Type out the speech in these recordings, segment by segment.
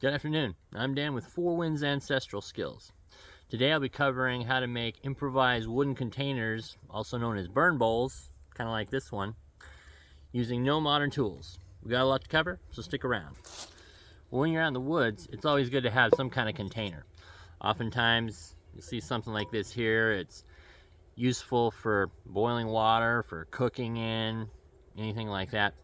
Good afternoon, I'm Dan with Four Winds Ancestral Skills. Today I'll be covering how to make improvised wooden containers, also known as burn bowls, kind of like this one, using no modern tools. We got a lot to cover, so stick around. Well, when you're out in the woods, it's always good to have some kind of container. Oftentimes you'll see something like this here. It's useful for boiling water, for cooking in, anything like that.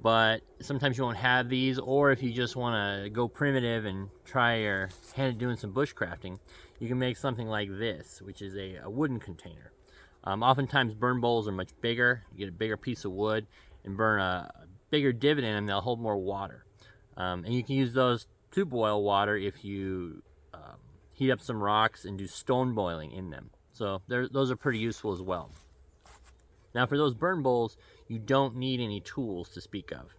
But sometimes you won't have these, or if you just want to go primitive and try your hand at doing some bushcrafting, you can make something like this, which is a wooden container. Oftentimes burn bowls are much bigger. You get a bigger piece of wood and burn a bigger divot in them. They'll hold more water, and you can use those to boil water if you heat up some rocks and do stone boiling in them. So those are pretty useful as well. Now for those burn bowls, you don't need any tools to speak of.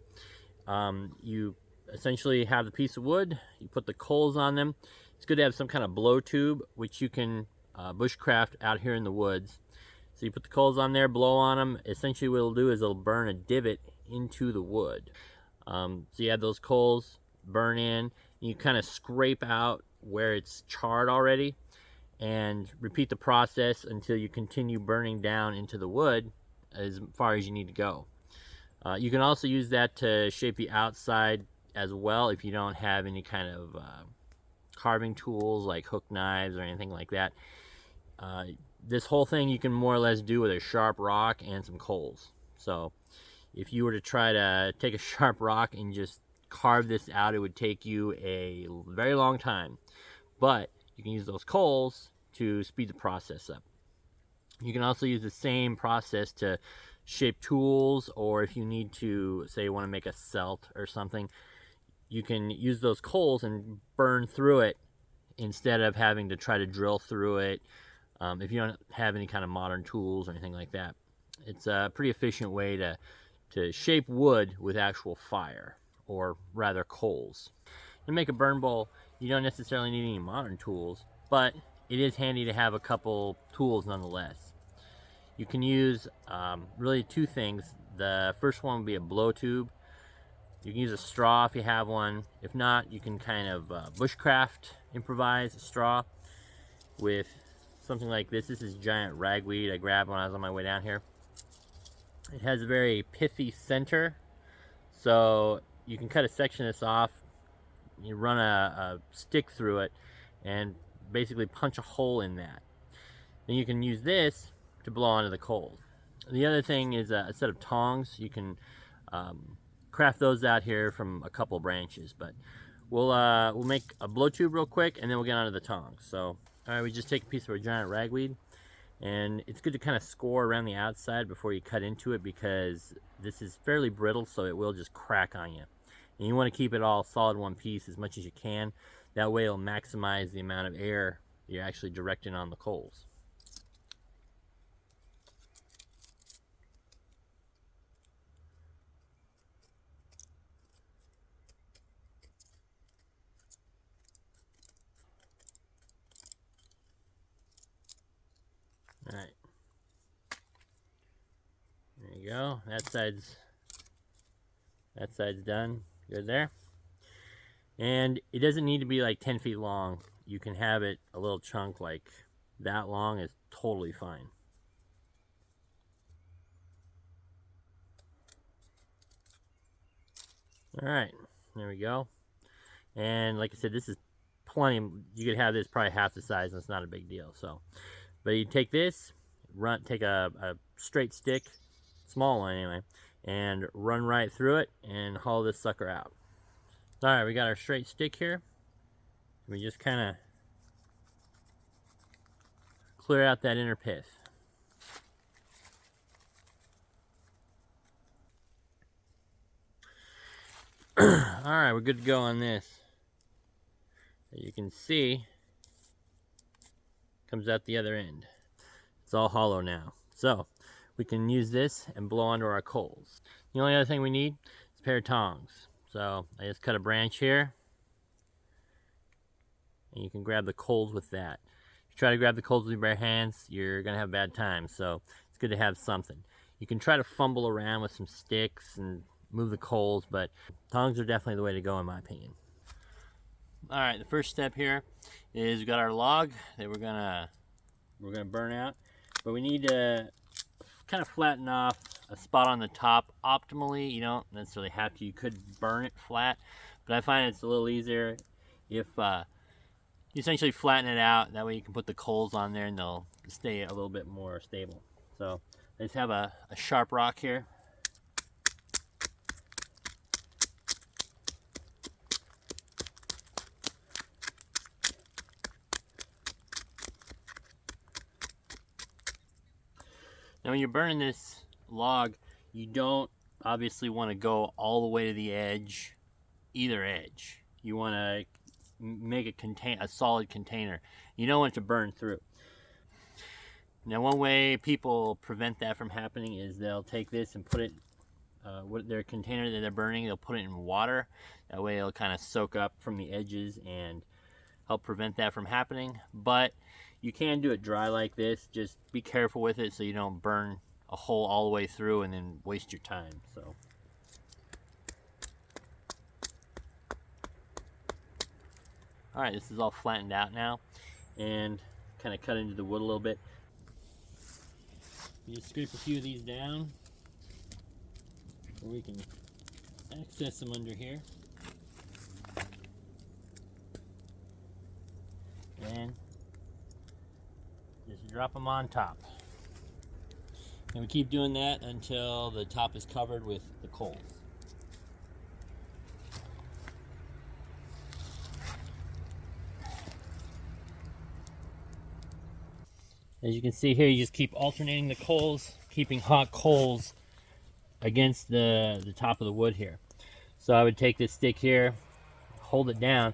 You essentially have the piece of wood, you put the coals on them. It's good to have some kind of blow tube, which you can bushcraft out here in the woods. So you put the coals on there, blow on them. Essentially what it'll do is it'll burn a divot into the wood. So you have those coals, burn in, and you kind of scrape out where it's charred already, and repeat the process until you continue burning down into the wood as far as you need to go. You can also use that to shape the outside as well if you don't have any kind of carving tools like hook knives or anything like that. This whole thing you can more or less do with a sharp rock and some coals. So if you were to try to take a sharp rock and just carve this out, it would take you a very long time. But you can use those coals to speed the process up. You can also use the same process to shape tools, or if you need to, say you want to make a celt or something, you can use those coals and burn through it instead of having to try to drill through it if you don't have any kind of modern tools or anything like that. It's a pretty efficient way to shape wood with actual fire, or rather coals. To make a burn bowl, you don't necessarily need any modern tools, but it is handy to have a couple tools nonetheless. You can use really two things. The first one would be a blow tube. You can use a straw if you have one. If not, you can kind of bushcraft, improvise a straw with something like this. This is giant ragweed I grabbed when I was on my way down here. It has a very pithy center, so you can cut a section of this off. You run a stick through it and basically punch a hole in that. Then you can use this to blow onto the coals. The other thing is a set of tongs. You can craft those out here from a couple branches, but we'll make a blow tube real quick and then we'll get onto the tongs. So all right, we just take a piece of our giant ragweed, and it's good to kind of score around the outside before you cut into it, because this is fairly brittle, so it will just crack on you. And you want to keep it all solid one piece as much as you can. That way it'll maximize the amount of air you're actually directing on the coals. All right, there you go. That side's done. Good there. And it doesn't need to be like 10 feet long. You can have it a little chunk like that long is totally fine. All right, there we go. And like I said, this is plenty. You could have this probably half the size, and it's not a big deal. So, but you take this, take a straight stick, small one anyway, and run right through it and haul this sucker out. All right, we got our straight stick here. We just kind of clear out that inner pith. All right, we're good to go on this. As you can see, comes out the other end. It's all hollow now. So we can use this and blow onto our coals. The only other thing we need is a pair of tongs. So I just cut a branch here, and you can grab the coals with that. If you try to grab the coals with your bare hands, you're gonna have a bad time. So it's good to have something. You can try to fumble around with some sticks and move the coals, but tongs are definitely the way to go in my opinion. All right, the first step here is we got our log that we're gonna burn out, but we need to kind of flatten off a spot on the top optimally. You don't necessarily have to. You could burn it flat, but I find it's a little easier if you essentially flatten it out. That way you can put the coals on there and they'll stay a little bit more stable. So I just have a sharp rock here. Now when you're burning this log, you don't obviously want to go all the way to the edge, either edge. You want to make a solid container. You don't want it to burn through. Now one way people prevent that from happening is they'll take this and put it, their container that they're burning, they'll put it in water. That way it'll kind of soak up from the edges and help prevent that from happening. But you can do it dry like this. Just be careful with it so you don't burn a hole all the way through and then waste your time. So all right, this is all flattened out now, and kind of cut into the wood a little bit. You just scrape a few of these down where we can access them under here. And just drop them on top. And we keep doing that until the top is covered with the coals. As you can see here, you just keep alternating the coals, keeping hot coals against the top of the wood here. So I would take this stick here, hold it down,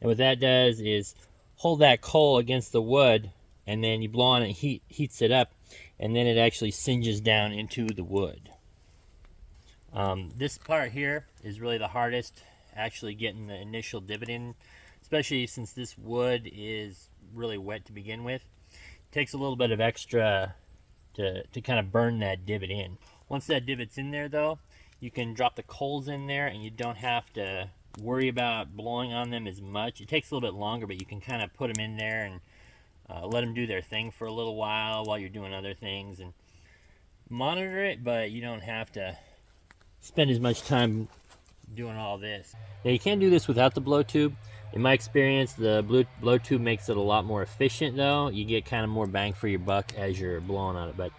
and what that does is hold that coal against the wood, and then you blow on it, heats it up, and then it actually singes down into the wood. This part here is really the hardest, actually getting the initial divot in, especially since this wood is really wet to begin with. It takes a little bit of extra to kind of burn that divot in. Once that divot's in there though, you can drop the coals in there and you don't have to worry about blowing on them as much. It takes a little bit longer, but you can kind of put them in there and let them do their thing for a little while you're doing other things, and monitor it, but you don't have to spend as much time doing all this. Now you can do this without the blow tube. In my experience, the blow tube makes it a lot more efficient though. You get kind of more bang for your buck as you're blowing on it. But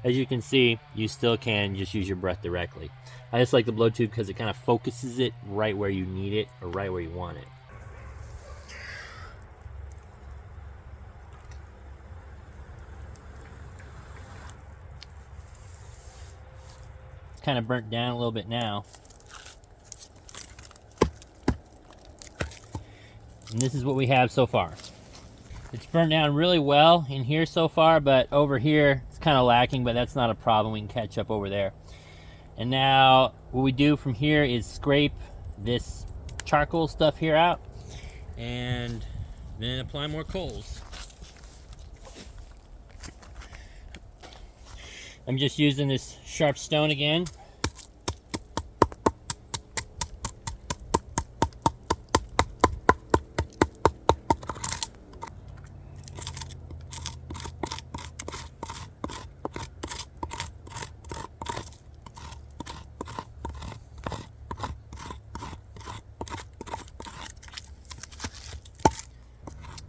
as you can see, you still can just use your breath directly. I just like the blow tube because it kind of focuses it right where you need it or right where you want it. Kind of burnt down a little bit now. And this is what we have so far. It's burnt down really well in here so far, but over here it's kind of lacking, but that's not a problem. We can catch up over there. And now what we do from here is scrape this charcoal stuff here out and then apply more coals. I'm just using this sharp stone again.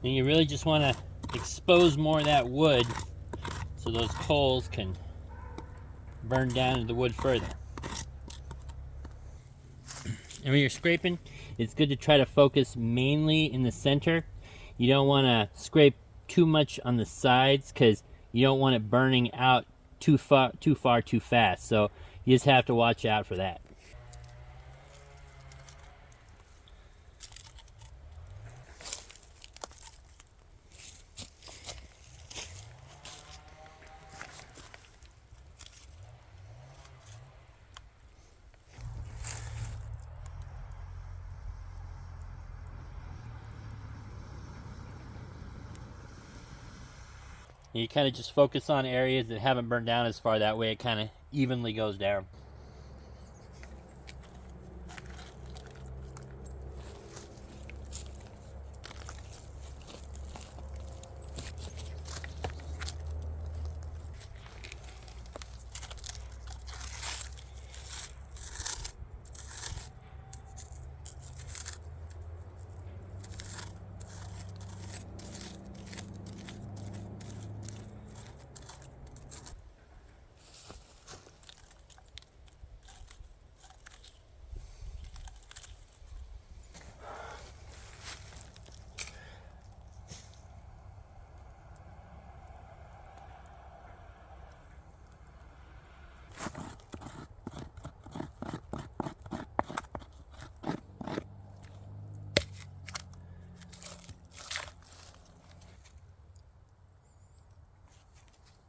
And you really just want to expose more of that wood so those coals can burn down into the wood further. And when you're scraping, it's good to try to focus mainly in the center. You don't want to scrape too much on the sides because you don't want it burning out too far too fast. So you just have to watch out for that. You kind of just focus on areas that haven't burned down as far, that way it kind of evenly goes down.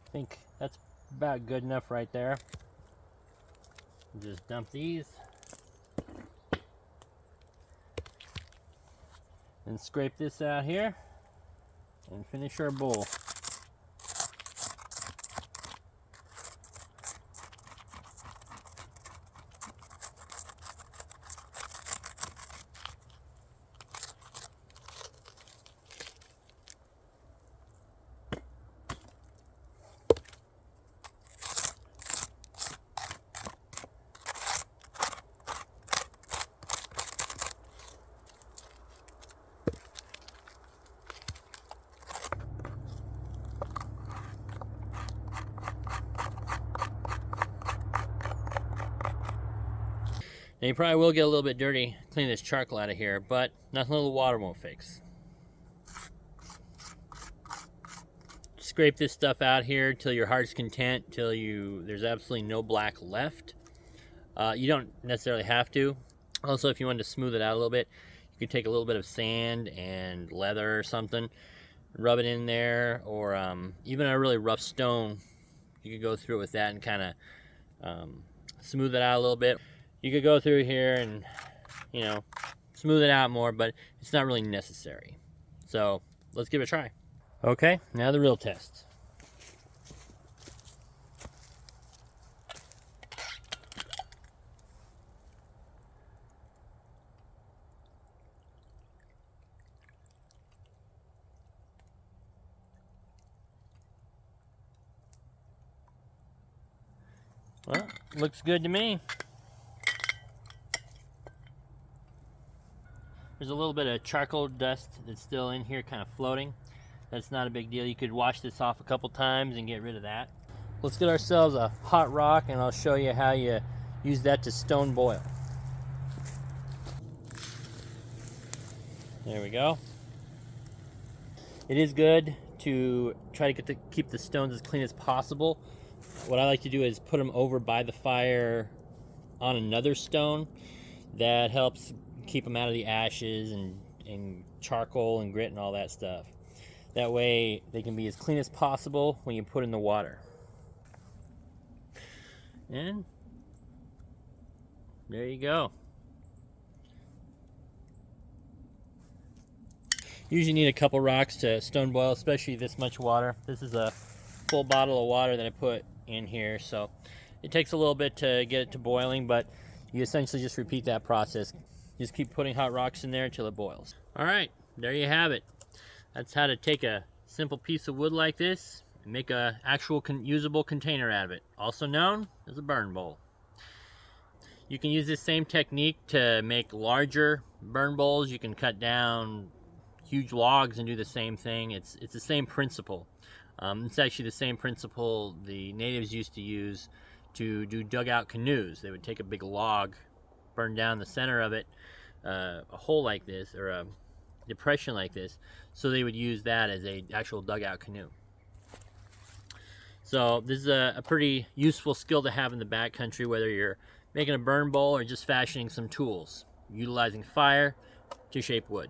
I think that's about good enough right there. Just dump these and scrape this out here and finish our bowl. Now you probably will get a little bit dirty cleaning this charcoal out of here, but nothing a little water won't fix. Scrape this stuff out here till your heart's content, till there's absolutely no black left. You don't necessarily have to. Also, if you wanted to smooth it out a little bit, you could take a little bit of sand and leather or something, rub it in there, or even a really rough stone. You could go through it with that and kind of smooth it out a little bit. You could go through here and, you know, smooth it out more, but it's not really necessary. So let's give it a try. Okay, now the real test. Well, looks good to me. There's a little bit of charcoal dust that's still in here, kind of floating. That's not a big deal. You could wash this off a couple times and get rid of that. Let's get ourselves a hot rock and I'll show you how you use that to stone boil. There we go. It is good to try to keep the stones as clean as possible. What I like to do is put them over by the fire on another stone. That helps keep them out of the ashes and charcoal and grit and all that stuff. That way they can be as clean as possible when you put in the water. And there you go. Usually need a couple rocks to stone boil, especially this much water. This is a full bottle of water that I put in here, so it takes a little bit to get it to boiling, but you essentially just repeat that process. Just keep putting hot rocks in there until it boils. All right, there you have it. That's how to take a simple piece of wood like this and make an actual usable container out of it, also known as a burn bowl. You can use this same technique to make larger burn bowls. You can cut down huge logs and do the same thing. It's the same principle. It's actually the same principle the natives used to use to do dugout canoes. They would take a big log, burn down the center of it, a hole like this, or a depression like this, so they would use that as a actual dugout canoe. So this is a pretty useful skill to have in the backcountry, whether you're making a burn bowl or just fashioning some tools, utilizing fire to shape wood.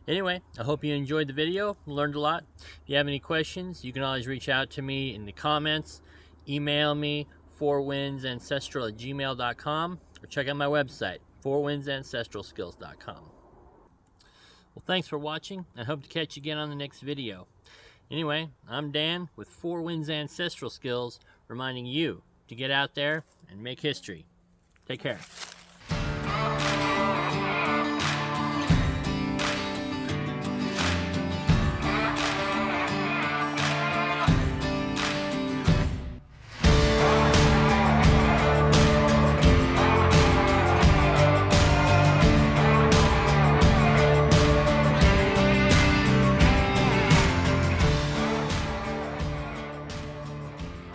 Anyway, I hope you enjoyed the video, learned a lot. If you have any questions, you can always reach out to me in the comments, email me, fourwindsancestral@gmail.com, or check out my website, fourwindsancestralskills.com. Well, thanks for watching, and hope to catch you again on the next video. Anyway, I'm Dan with Four Winds Ancestral Skills, reminding you to get out there and make history. Take care.